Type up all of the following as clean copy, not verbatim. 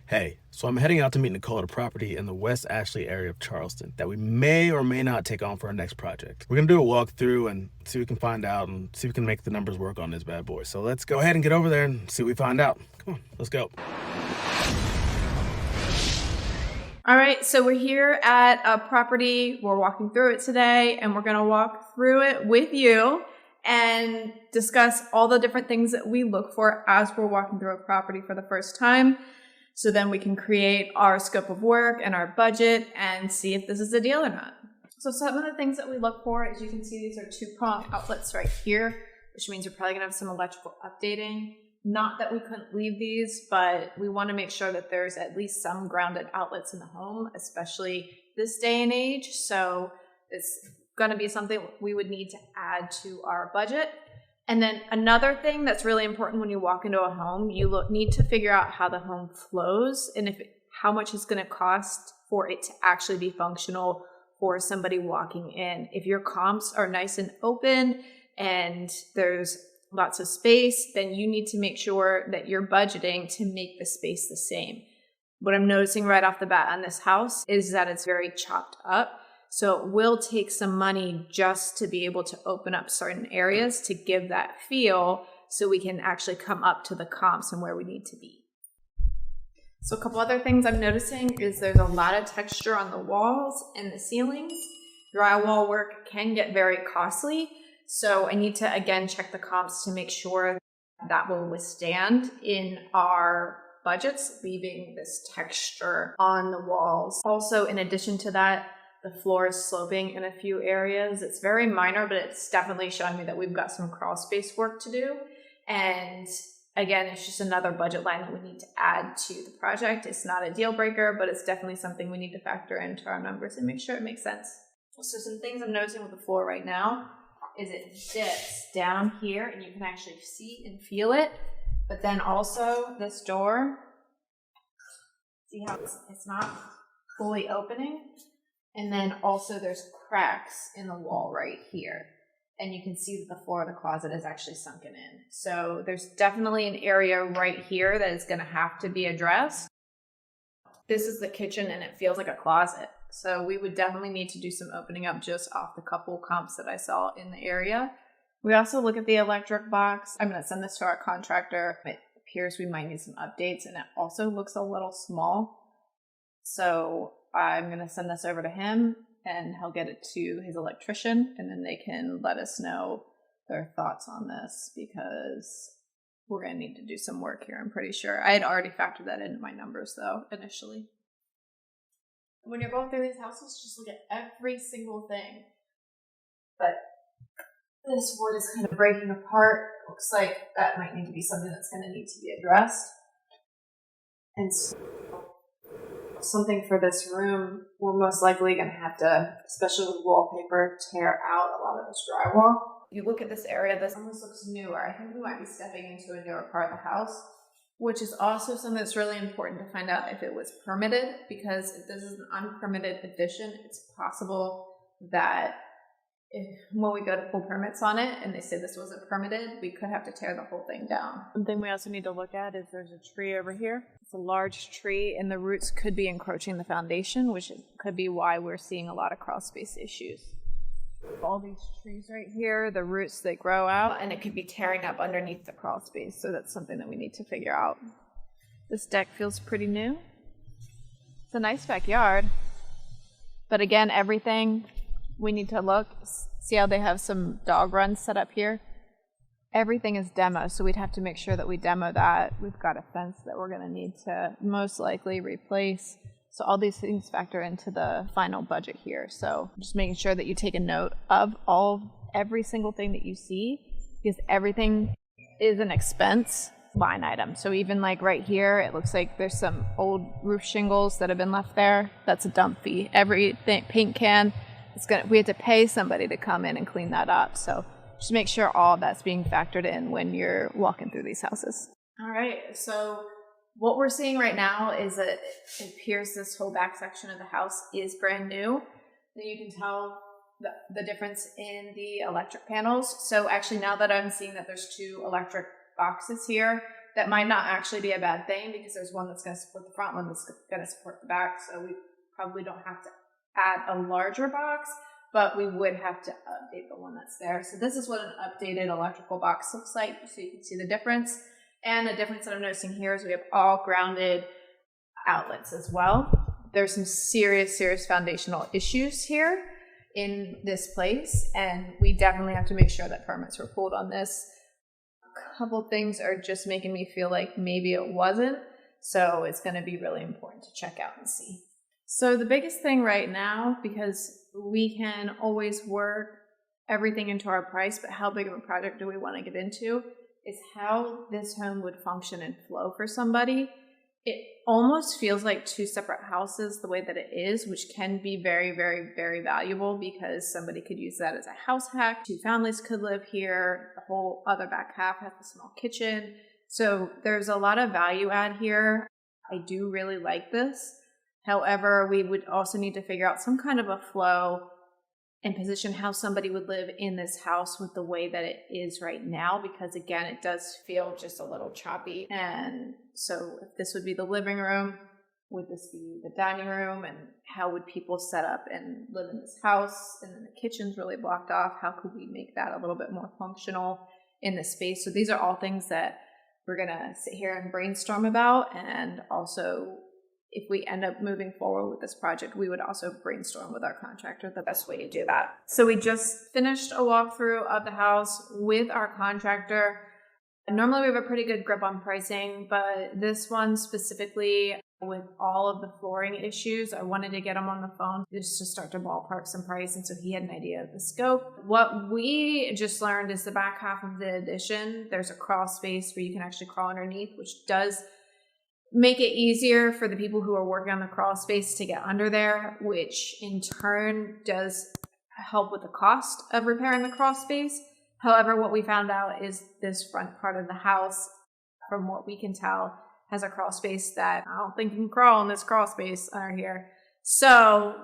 Hey, so I'm heading out to meet Nicole at a property in the West Ashley area of Charleston that we may or may not take on for our next project. We're gonna do a walkthrough and see what we can find out and see if we can make the numbers work on this bad boy. So let's go ahead and get over there and see what we find out. Come on, let's go. All right, so we're here at a property. We're walking through it today, and we're going to walk through it with you and discuss all the different things that we look for as we're walking through a property for the first time. So then we can create our scope of work and our budget and see if this is a deal or not. So some of the things that we look for, as you can see, these are two-prong outlets right here, which means you're probably going to have some electrical updating. Not that we couldn't leave these, but we want to make sure that there's at least some grounded outlets in the home, especially this day and age. So it's going to be something we would need to add to our budget. And then another thing that's really important when you walk into a home, you need to figure out how the home flows and how much it's going to cost for it to actually be functional for somebody walking in. If your comps are nice and open and there's lots of space, then you need to make sure that you're budgeting to make the space the same. What I'm noticing right off the bat on this house is that it's very chopped up. So it will take some money just to be able to open up certain areas to give that feel so we can actually come up to the comps and where we need to be. So a couple other things I'm noticing is there's a lot of texture on the walls and the ceilings. Drywall work can get very costly. So I need to, again, check the comps to make sure that will withstand in our budgets, leaving this texture on the walls. Also, in addition to that, the floor is sloping in a few areas. It's very minor, but it's definitely showing me that we've got some crawl space work to do. And again, it's just another budget line that we need to add to the project. It's not a deal breaker, but it's definitely something we need to factor into our numbers and make sure it makes sense. So some things I'm noticing with the floor right now is it dips down here and you can actually see and feel it. But then also this door, see how it's not fully opening? And then also there's cracks in the wall right here. And you can see that the floor of the closet is actually sunken in. So there's definitely an area right here that is going to have to be addressed. This is the kitchen and it feels like a closet. So we would definitely need to do some opening up just off the couple comps that I saw in the area. We also look at the electric box. I'm going to send this to our contractor. It appears we might need some updates and it also looks a little small. So I'm going to send this over to him and he'll get it to his electrician and then they can let us know their thoughts on this because we're going to need to do some work here, I'm pretty sure. I had already factored that into my numbers though, initially. When you're going through these houses, just look at every single thing. But this wood is kind of breaking apart. Looks like that might need to be something that's going to need to be addressed. And so something for this room, we're most likely going to have to, especially with wallpaper, tear out a lot of this drywall. You look at this area, this almost looks newer. I think we might be stepping into a newer part of the house, which is also something that's really important to find out if it was permitted, because if this is an unpermitted addition, it's possible that when we go to pull permits on it and they say this wasn't permitted, we could have to tear the whole thing down. Something we also need to look at is there's a tree over here. It's a large tree and the roots could be encroaching the foundation, which could be why we're seeing a lot of crawl space issues. All these trees right here, the roots that grow out, and it could be tearing up underneath the crawl space. So that's something that we need to figure out. This deck feels pretty new. It's a nice backyard. But again, everything we need to look, see how they have some dog runs set up here. Everything is demo, so we'd have to make sure that we demo that. We've got a fence that we're going to need to most likely replace. So all these things factor into the final budget here. So just making sure that you take a note of every single thing that you see, because everything is an expense line item. So even like right here, it looks like there's some old roof shingles that have been left there. That's a dump fee. Every paint can, we had to pay somebody to come in and clean that up. So just make sure all of that's being factored in when you're walking through these houses. All right, so what we're seeing right now is that it appears this whole back section of the house is brand new. And you can tell the difference in the electric panels. So actually now that I'm seeing that there's two electric boxes here, that might not actually be a bad thing because there's one that's going to support the front, one that's going to support the back. So we probably don't have to add a larger box, but we would have to update the one that's there. So this is what an updated electrical box looks like, so you can see the difference. And the difference that I'm noticing here is we have all grounded outlets as well. There's some serious foundational issues here in this place, and we definitely have to make sure that permits were pulled on this. A couple things are just making me feel like maybe it wasn't, so it's going to be really important to check out and see. So the biggest thing right now, because we can always work everything into our price, but how big of a project do we want to get into, is how this home would function and flow for somebody. It almost feels like two separate houses the way that it is, which can be very valuable because somebody could use that as a house hack. Two families could live here. The whole other back half has a small kitchen. So there's a lot of value add here. I do really like this. However, we would also need to figure out some kind of a flow and position how somebody would live in this house with the way that it is right now, because again, it does feel just a little choppy. And so if this would be the living room, would this be the dining room, and how would people set up and live in this house? And then the kitchen's really blocked off. How could we make that a little bit more functional in the space? So these are all things that we're gonna sit here and brainstorm about, and also if we end up moving forward with this project, we would also brainstorm with our contractor the best way to do that. So we just finished a walkthrough of the house with our contractor. Normally we have a pretty good grip on pricing, but this one specifically, with all of the flooring issues, I wanted to get him on the phone just to start to ballpark some price, and so he had an idea of the scope. What we just learned is the back half of the addition, there's a crawl space where you can actually crawl underneath, which does make it easier for the people who are working on the crawl space to get under there, which in turn does help with the cost of repairing the crawl space. However, what we found out is this front part of the house, from what we can tell, has a crawl space that I don't think you can crawl in this crawl space under here. So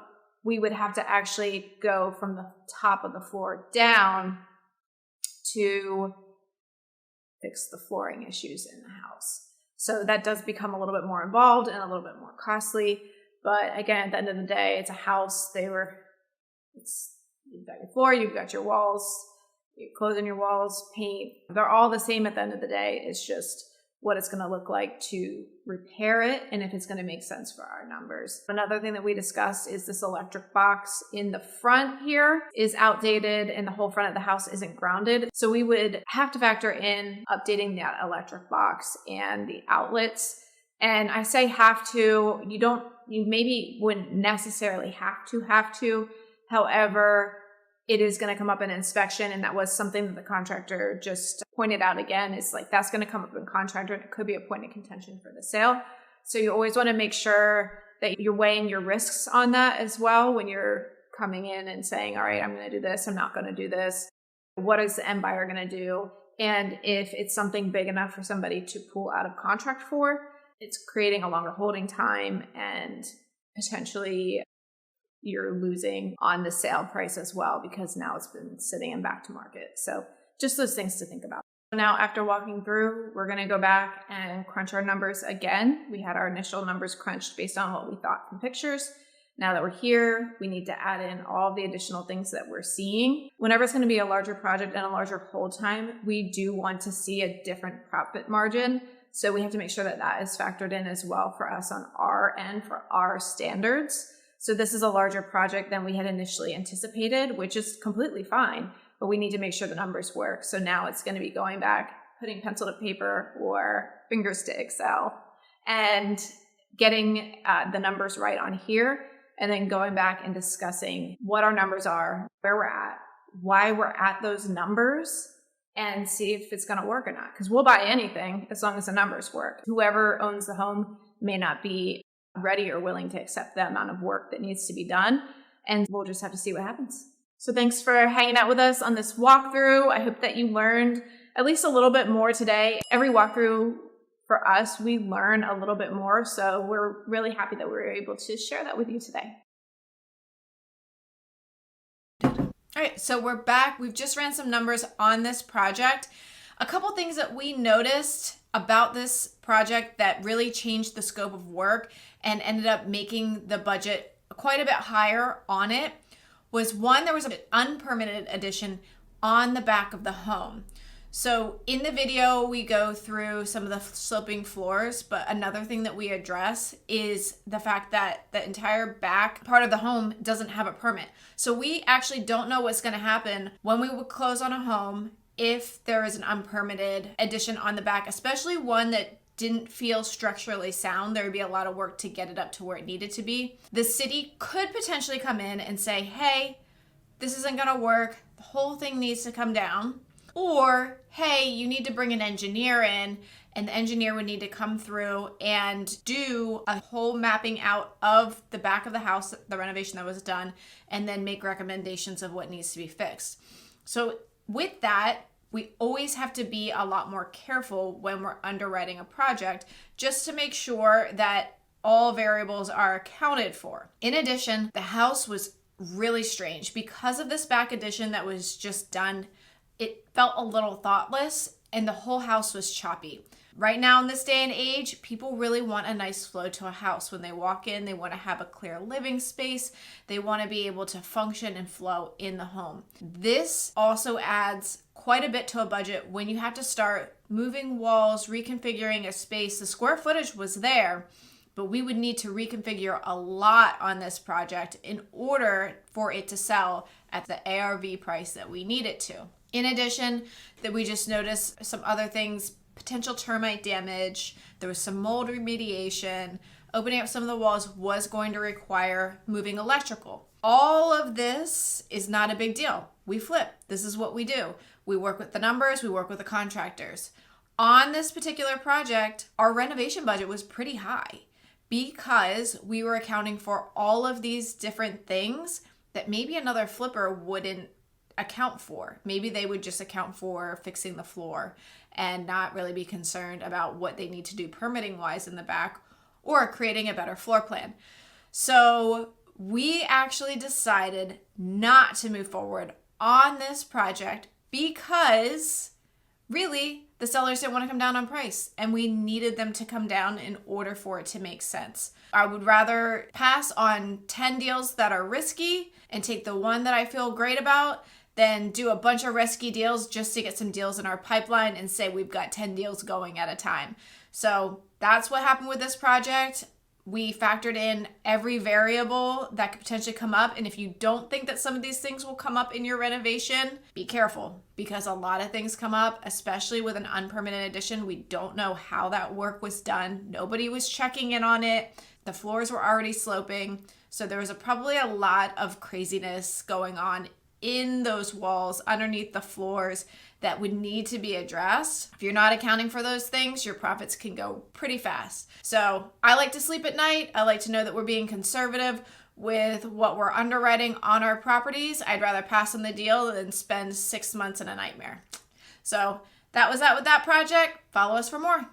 we would have to actually go from the top of the floor down to fix the flooring issues in the house. So that does become a little bit more involved and a little bit more costly. But again, at the end of the day, it's a house. You've got your floor, you've got your walls, you close in your walls, paint. They're all the same at the end of the day. It's just what it's going to look like to repair it and if it's going to make sense for our numbers. Another thing that we discussed is this electric box in the front here is outdated and the whole front of the house isn't grounded. So we would have to factor in updating that electric box and the outlets. And I say have to, you maybe wouldn't necessarily have to. However, it is going to come up in inspection, and that was something that the contractor just pointed out again. It's like that's going to come up in contractor, and it could be a point of contention for the sale. So you always want to make sure that you're weighing your risks on that as well when you're coming in and saying, all right, I'm going to do this, I'm not going to do this. What is the end buyer going to do? And if it's something big enough for somebody to pull out of contract for, it's creating a longer holding time, and potentially you're losing on the sale price as well because now it's been sitting in back to market. So just those things to think about. Now, after walking through, we're going to go back and crunch our numbers again. We had our initial numbers crunched based on what we thought from pictures. Now that we're here, we need to add in all the additional things that we're seeing. Whenever it's going to be a larger project and a larger hold time, we do want to see a different profit margin. So we have to make sure that that is factored in as well for us on our end for our standards. So this is a larger project than we had initially anticipated, which is completely fine, but we need to make sure the numbers work. So now it's going to be going back, putting pencil to paper or fingers to Excel and getting the numbers right on here, and then going back and discussing what our numbers are, where we're at, why we're at those numbers, and see if it's going to work or not. Because we'll buy anything as long as the numbers work. Whoever owns the home may not be ready or willing to accept the amount of work that needs to be done, and we'll just have to see what happens. So thanks for hanging out with us on this walkthrough. I hope that you learned at least a little bit more today. Every walkthrough for us, we learn a little bit more, so we're really happy that we were able to share that with you today. All right, so we're back. We've just ran some numbers on this project. A couple things that we noticed about this project that really changed the scope of work and ended up making the budget quite a bit higher on it was one, there was an unpermitted addition on the back of the home. So in the video, we go through some of the sloping floors, but another thing that we address is the fact that the entire back part of the home doesn't have a permit. So we actually don't know what's going to happen when we would close on a home if there is an unpermitted addition on the back, especially one that didn't feel structurally sound. There would be a lot of work to get it up to where it needed to be. The city could potentially come in and say, hey, this isn't going to work. The whole thing needs to come down. Or, hey, you need to bring an engineer in, and the engineer would need to come through and do a whole mapping out of the back of the house, the renovation that was done, and then make recommendations of what needs to be fixed. So with that, we always have to be a lot more careful when we're underwriting a project, just to make sure that all variables are accounted for. In addition, the house was really strange. Because of this back addition that was just done, it felt a little thoughtless and the whole house was choppy. Right now in this day and age, people really want a nice flow to a house. When they walk in, they want to have a clear living space. They want to be able to function and flow in the home. This also adds quite a bit to a budget when you have to start moving walls, reconfiguring a space. The square footage was there, but we would need to reconfigure a lot on this project in order for it to sell at the ARV price that we need it to. In addition, that we just noticed some other things, potential termite damage, there was some mold remediation, opening up some of the walls was going to require moving electrical. All of this is not a big deal. We flip. This is what we do. We work with the numbers, we work with the contractors. On this particular project, our renovation budget was pretty high because we were accounting for all of these different things that maybe another flipper wouldn't account for. Maybe they would just account for fixing the floor and not really be concerned about what they need to do permitting wise in the back or creating a better floor plan. So we actually decided not to move forward on this project because really the sellers didn't want to come down on price and we needed them to come down in order for it to make sense. I would rather pass on 10 deals that are risky and take the one that I feel great about than do a bunch of risky deals just to get some deals in our pipeline and say we've got 10 deals going at a time. So that's what happened with this project. We factored in every variable that could potentially come up. And if you don't think that some of these things will come up in your renovation, be careful because a lot of things come up, especially with an unpermitted addition. We don't know how that work was done. Nobody was checking in on it. The floors were already sloping. So there was probably a lot of craziness going on in those walls, underneath the floors, that would need to be addressed. If you're not accounting for those things, your profits can go pretty fast. So I like to sleep at night. I like to know that we're being conservative with what we're underwriting on our properties. I'd rather pass on the deal than spend 6 months in a nightmare. So that was that with that project. Follow us for more.